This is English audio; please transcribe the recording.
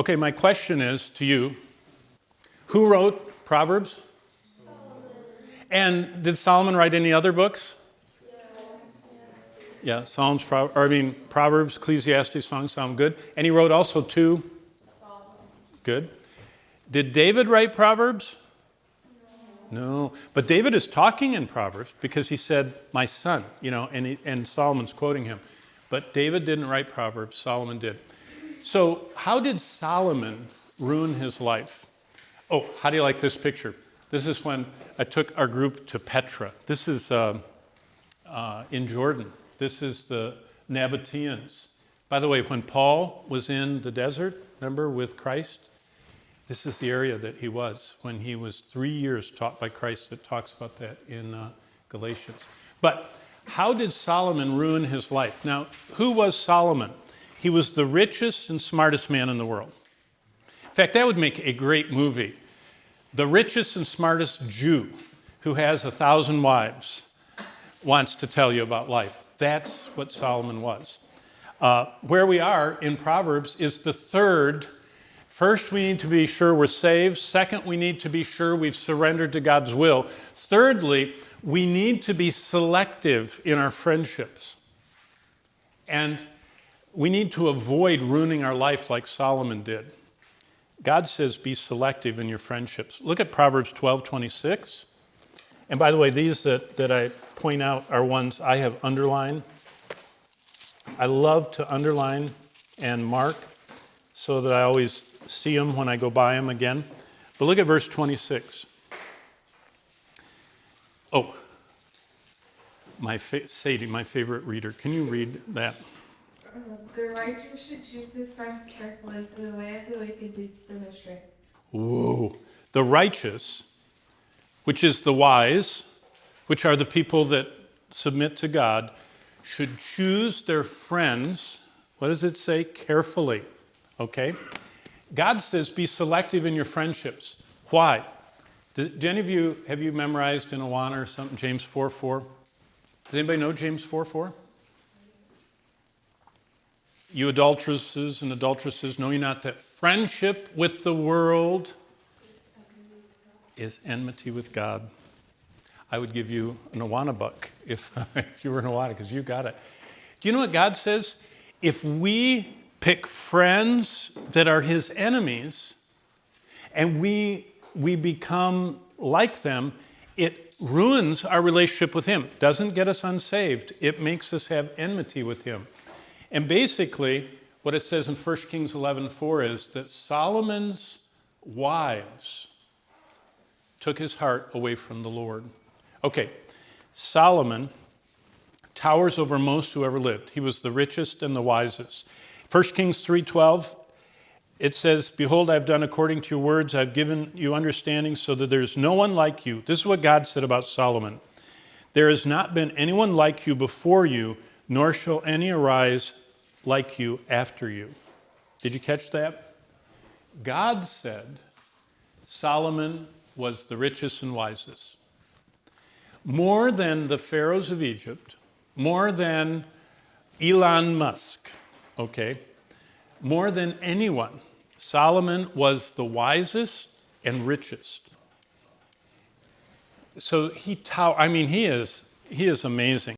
Okay, my question is to you, who wrote Proverbs? And did Solomon write any other books? Yeah, Proverbs, Ecclesiastes, Songs sound good. And he wrote also two? Good. Did David write Proverbs? No. But David is talking in Proverbs because he said, my son, and Solomon's quoting him. But David didn't write Proverbs, Solomon did. So how did Solomon ruin his life? Oh, how do you like this picture? This is when I took our group to Petra. This is in Jordan. This is the Nabateans. By the way, when Paul was in the desert, remember, with Christ, this is the area that he was when he was 3 years taught by Christ. It talks about that in Galatians. But how did Solomon ruin his life? Now, who was Solomon? He was the richest and smartest man in the world. In fact, that would make a great movie. The richest and smartest Jew who has 1,000 wives wants to tell you about life. That's what Solomon was. Where we are in Proverbs is the third. First, we need to be sure we're saved. Second, we need to be sure we've surrendered to God's will. Thirdly, we need to be selective in our friendships. And we need to avoid ruining our life like Solomon did. God says be selective in your friendships. Look at Proverbs 12:26. And by the way, these that I point out are ones I have underlined. I love to underline and mark so that I always see them when I go by them again. But look at verse 26. Oh, Sadie, my favorite reader. Can you read that? The righteous should choose his friends carefully, for the way of the wicked leads them astray. Whoa. The righteous, which is the wise, which are the people that submit to God, should choose their friends, what does it say? Carefully. Okay? God says be selective in your friendships. Why? Do any of you, have you memorized in Awana or something, James 4:4? Does anybody know James 4:4? You adulteresses and adulteresses, know ye not that friendship with the world is enmity with God? I would give you an Awana buck if you were an Awana, because you got it. Do you know what God says? If we pick friends that are his enemies and we become like them, it ruins our relationship with him. Doesn't get us unsaved. It makes us have enmity with him. And basically, what it says in 1 Kings 11:4 is that Solomon's wives took his heart away from the Lord. Okay, Solomon towers over most who ever lived. He was the richest and the wisest. 1 Kings 3:12, it says, behold, I've done according to your words. I've given you understanding so that there's no one like you. This is what God said about Solomon. There has not been anyone like you before you, nor shall any arise like you after you. Did you catch that? God said Solomon was the richest and wisest. More than the pharaohs of Egypt, more than Elon Musk, okay, more than anyone, Solomon was the wisest and richest. So he is amazing.